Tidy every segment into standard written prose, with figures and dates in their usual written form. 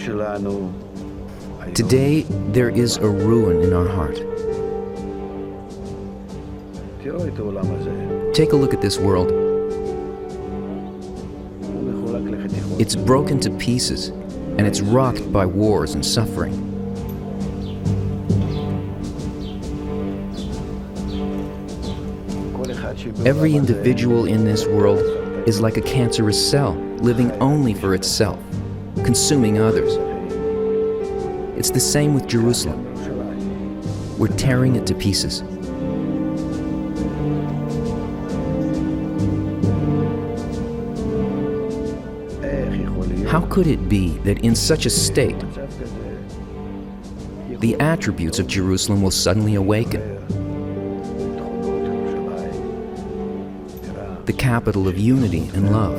שלנו Today, there is a ruin in our heart. תראו את העולם הזה. Take a look at this world. הוא מחולק לחתיכות. It's broken to pieces, and it's rocked by wars and suffering. כל אחד שבעולם Every הזה individual in this world is like a cancerous cell, living only for itself, consuming others. It's the same with Jerusalem. ירושלים. We're tearing it to pieces. איך יכול להיות How could it be that in such a state, מצב כזה the attributes of Jerusalem will suddenly awaken, תכונות ירושלים, נראה the capital of unity and love,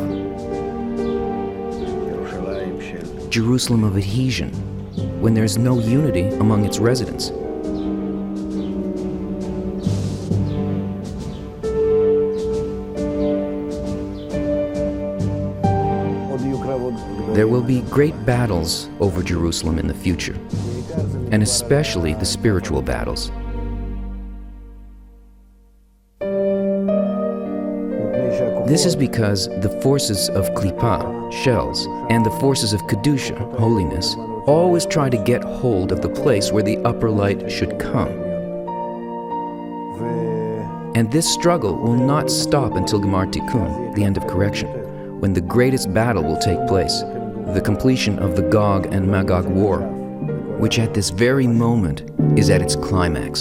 ירושלים של Jerusalem of adhesion, when there's no unity among its residents? עוד יהיו קרבות גדולים. There will be great battles over Jerusalem in the future, and especially the spiritual battles. מפני שהכוחות This is because the forces of Klippa, shells, and the forces of Kedusha, holiness, always try to get hold of the place where the upper light should come. ו- And this struggle will not stop until Gemar Tikkun, the end of correction, when the greatest battle will take place, the completion of the Gog and Magog war, which at this very moment is at its climax.